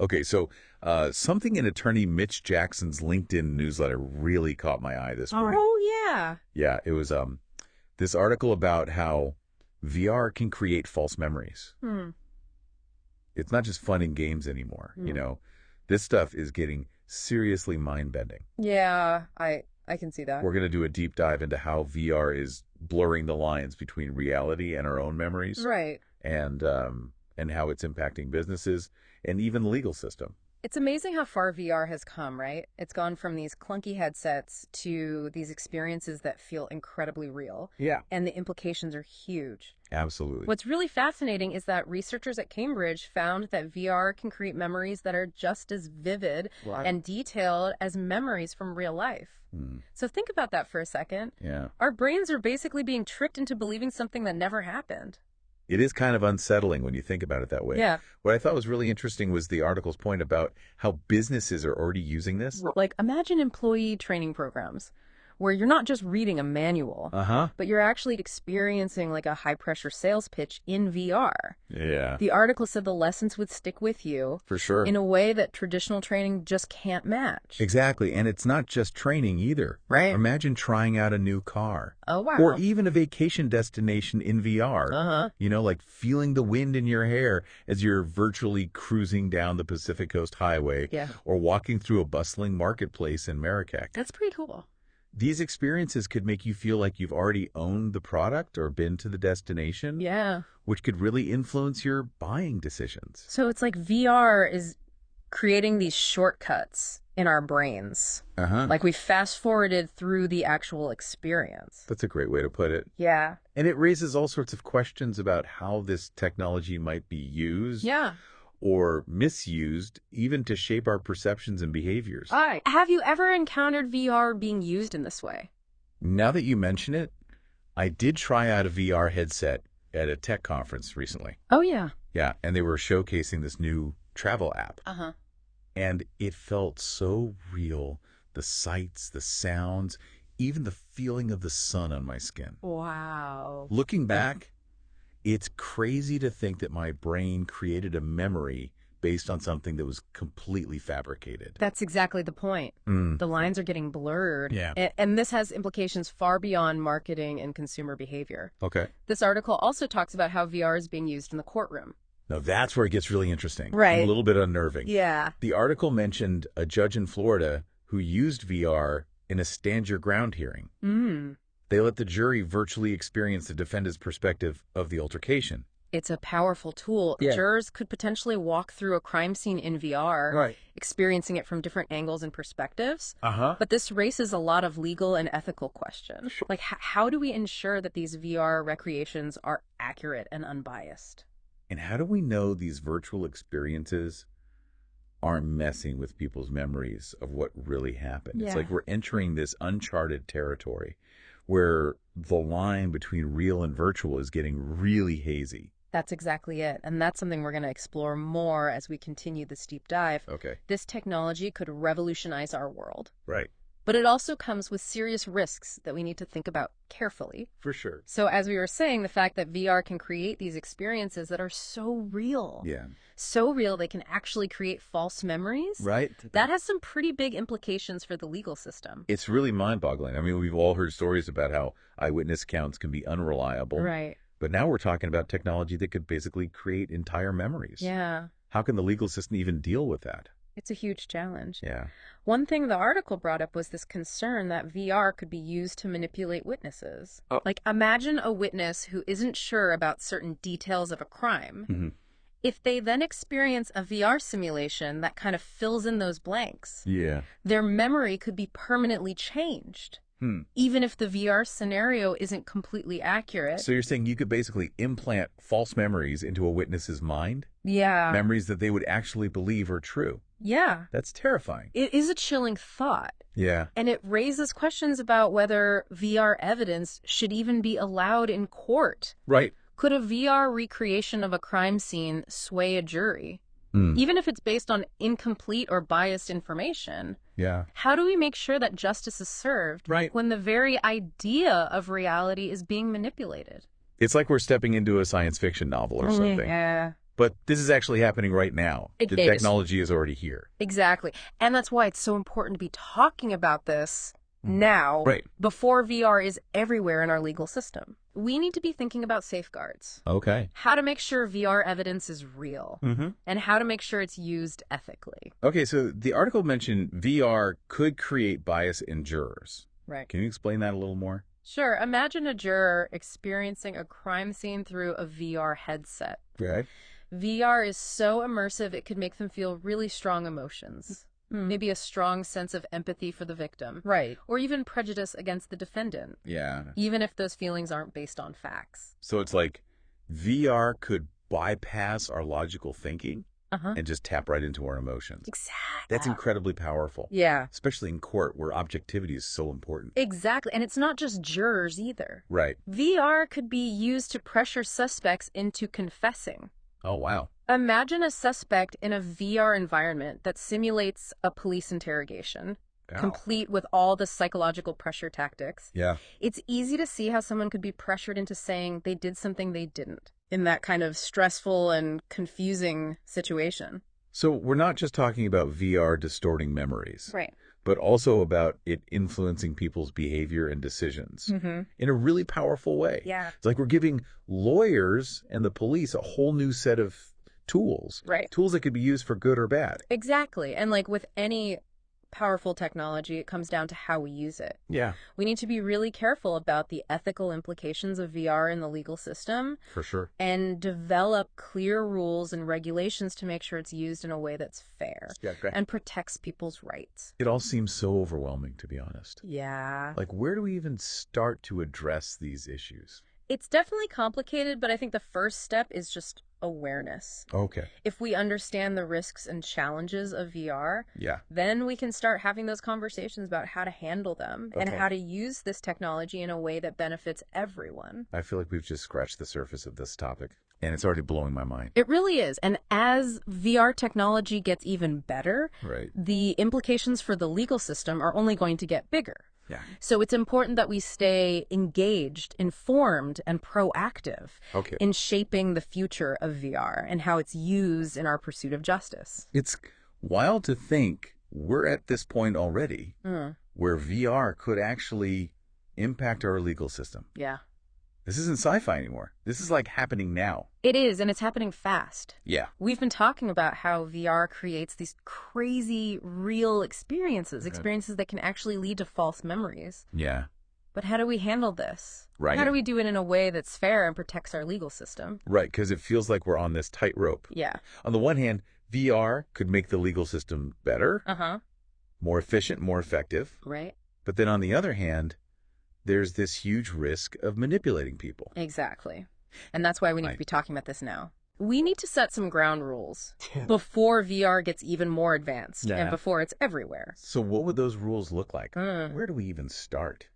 Okay, so something in attorney Mitch Jackson's LinkedIn newsletter really caught my eye this week. Oh, yeah. Yeah, it was this article about how VR can create false memories. It's not just fun and games anymore, you know. This stuff is getting seriously mind-bending. Yeah, I can see that. We're going to do a deep dive into how VR is blurring the lines between reality and our own memories. Right. And how it's impacting businesses and even the legal system. It's amazing how far VR has come, right? It's gone from these clunky headsets to these experiences that feel incredibly real. Yeah. And the implications are huge. Absolutely. What's really fascinating is that researchers at Cambridge found that VR can create memories that are just as vivid and detailed as memories from real life. So think about that for a second. Yeah. Our brains are basically being tricked into believing something that never happened. It is kind of unsettling when you think about it that way. Yeah. What I thought was really interesting was the article's point about how businesses are already using this. Like, imagine employee training programs where you're not just reading a manual, but you're actually experiencing like a high-pressure sales pitch in VR. Yeah. The article said the lessons would stick with you For sure. in a way that traditional training just can't match. Exactly. And it's not just training either. Right. Imagine trying out a new car. Oh, wow. Or even a vacation destination in VR. You know, like feeling the wind in your hair as you're virtually cruising down the Pacific Coast Highway. Yeah. Or walking through a bustling marketplace in Marrakech. That's pretty cool. These experiences could make you feel like you've already owned the product or been to the destination. Yeah. Which could really influence your buying decisions. So it's like VR is creating these shortcuts in our brains. Like we fast forwarded through the actual experience. That's a great way to put it. Yeah. And it raises all sorts of questions about how this technology might be used. Yeah. Or misused, even to shape our perceptions and behaviors. Have you ever encountered VR being used in this way? Now that you mention it, I did try out a VR headset at a tech conference recently. Oh, yeah. Yeah, and they were showcasing this new travel app. And it felt so real. The sights, the sounds, even the feeling of the sun on my skin. Wow. Looking back, it's crazy to think that my brain created a memory based on something that was completely fabricated. That's exactly the point. The lines are getting blurred. Yeah. And this has implications far beyond marketing and consumer behavior. Okay. This article also talks about how VR is being used in the courtroom. Now that's where it gets really interesting. Right. A little bit unnerving. Yeah. The article mentioned a judge in Florida who used VR in a stand your ground hearing. They let the jury virtually experience the defendant's perspective of the altercation. It's a powerful tool. Yeah. Jurors could potentially walk through a crime scene in VR, experiencing it from different angles and perspectives. But this raises a lot of legal and ethical questions. Like, how do we ensure that these VR recreations are accurate and unbiased? And how do we know these virtual experiences aren't messing with people's memories of what really happened? It's like we're entering this uncharted territory where the line between real and virtual is getting really hazy. That's exactly it. And that's something we're going to explore more as we continue this deep dive. Okay. This technology could revolutionize our world. Right. But it also comes with serious risks that we need to think about carefully. For sure. So as we were saying, the fact that VR can create these experiences that are so real. Yeah. So real they can actually create false memories. Right. That has some pretty big implications for the legal system. It's really mind-boggling. I mean, we've all heard stories about how eyewitness accounts can be unreliable. Right. But now we're talking about technology that could basically create entire memories. Yeah. How can the legal system even deal with that? It's a huge challenge. Yeah. One thing the article brought up was this concern that VR could be used to manipulate witnesses. Like, imagine a witness who isn't sure about certain details of a crime. If they then experience a VR simulation that kind of fills in those blanks, their memory could be permanently changed. Even if the VR scenario isn't completely accurate. So you're saying you could basically implant false memories into a witness's mind? Yeah. Memories that they would actually believe are true? Yeah. That's terrifying. It is a chilling thought. Yeah. And it raises questions about whether VR evidence should even be allowed in court. Right. Could a VR recreation of a crime scene sway a jury? Even if it's based on incomplete or biased information. Yeah. How do we make sure that justice is served when the very idea of reality is being manipulated? It's like we're stepping into a science fiction novel or something. Yeah. But this is actually happening right now. The technology is already here. Exactly. And that's why it's so important to be talking about this now, before VR is everywhere in our legal system. We need to be thinking about safeguards. Okay. How to make sure VR evidence is real, and how to make sure it's used ethically. Okay, so the article mentioned VR could create bias in jurors. Right. Can you explain that a little more? Sure. Imagine a juror experiencing a crime scene through a VR headset. Right. VR is so immersive it could make them feel really strong emotions. Maybe a strong sense of empathy for the victim. Right. Or even prejudice against the defendant. Yeah. Even if those feelings aren't based on facts. So it's like VR could bypass our logical thinking and just tap right into our emotions. Exactly. That's incredibly powerful. Yeah. Especially in court where objectivity is so important. Exactly. And it's not just jurors either. Right. VR could be used to pressure suspects into confessing. Oh, wow. Imagine a suspect in a VR environment that simulates a police interrogation, complete with all the psychological pressure tactics. Yeah. It's easy to see how someone could be pressured into saying they did something they didn't in that kind of stressful and confusing situation. So we're not just talking about VR distorting memories. Right. But also about it influencing people's behavior and decisions in a really powerful way. Yeah. It's like we're giving lawyers and the police a whole new set of tools. Right. Tools that could be used for good or bad. Exactly. And like with any powerful technology, it comes down to how we use it. Yeah. We need to be really careful about the ethical implications of VR in the legal system. For sure. And develop clear rules and regulations to make sure it's used in a way that's fair and protects people's rights. It all seems so overwhelming, to be honest. Yeah. Like, where do we even start to address these issues? It's definitely complicated, but I think the first step is just awareness. Okay. If we understand the risks and challenges of VR, then we can start having those conversations about how to handle them and how to use this technology in a way that benefits everyone. I feel like we've just scratched the surface of this topic, and it's already blowing my mind. It really is. And as VR technology gets even better, the implications for the legal system are only going to get bigger. Yeah. So it's important that we stay engaged, informed, and proactive in shaping the future of VR and how it's used in our pursuit of justice. It's wild to think we're at this point already where VR could actually impact our legal system. Yeah. This isn't sci-fi anymore. This is like happening now. It is, and it's happening fast. Yeah. We've been talking about how VR creates these crazy, real experiences that can actually lead to false memories. Yeah. But how do we handle this? Right. How do we do it in a way that's fair and protects our legal system? Right, because it feels like we're on this tightrope. Yeah. On the one hand, VR could make the legal system better, more efficient, more effective. Right. But then on the other hand, there's this huge risk of manipulating people. Exactly. And that's why we need to be talking about this now. We need to set some ground rules before VR gets even more advanced and before it's everywhere. So what would those rules look like? Where do we even start?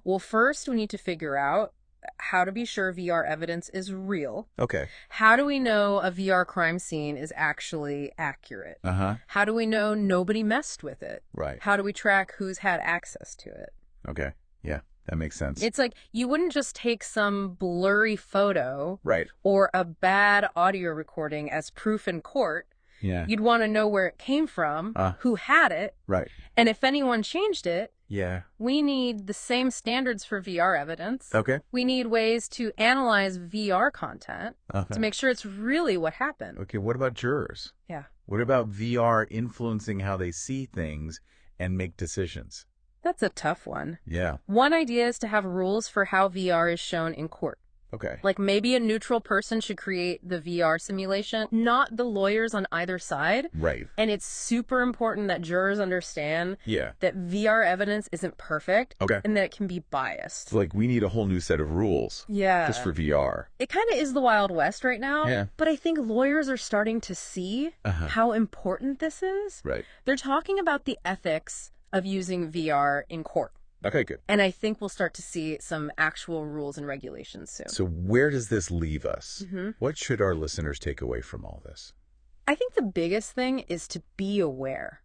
Well, first we need to figure out how to be sure VR evidence is real. Okay. How do we know a VR crime scene is actually accurate? How do we know nobody messed with it? Right. How do we track who's had access to it? Okay. Yeah, that makes sense. It's like you wouldn't just take some blurry photo right. or a bad audio recording as proof in court. Yeah. You'd want to know where it came from, who had it, right. and if anyone changed it. Yeah. We need the same standards for VR evidence. Okay. We need ways to analyze VR content to make sure it's really what happened. Okay, what about jurors? Yeah. What about VR influencing how they see things and make decisions? That's a tough one. Yeah. One idea is to have rules for how VR is shown in court. Okay. Like maybe a neutral person should create the VR simulation, not the lawyers on either side. Right. And it's super important that jurors understand that VR evidence isn't perfect and that it can be biased. So like we need a whole new set of rules. Yeah. Just for VR. It kind of is the Wild West right now. Yeah. But I think lawyers are starting to see how important this is. Right. They're talking about the ethics of using VR in court. Okay, good. And I think we'll start to see some actual rules and regulations soon. So where does this leave us? What should our listeners take away from all this? I think the biggest thing is to be aware.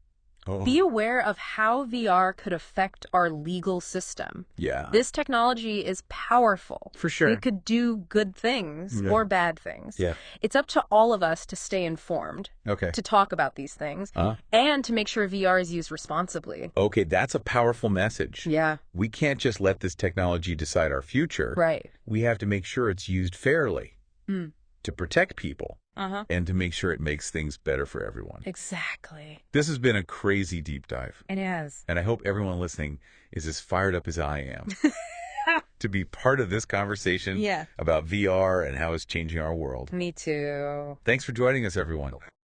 Oh. Be aware of how VR could affect our legal system. Yeah. This technology is powerful. For sure. It could do good things or bad things. Yeah. It's up to all of us to stay informed, to talk about these things, and to make sure VR is used responsibly. Okay, that's a powerful message. Yeah. We can't just let this technology decide our future. Right. We have to make sure it's used fairly to protect people. And to make sure it makes things better for everyone. Exactly. This has been a crazy deep dive. It has. And I hope everyone listening is as fired up as I am to be part of this conversation about VR and how it's changing our world. Me too. Thanks for joining us, everyone.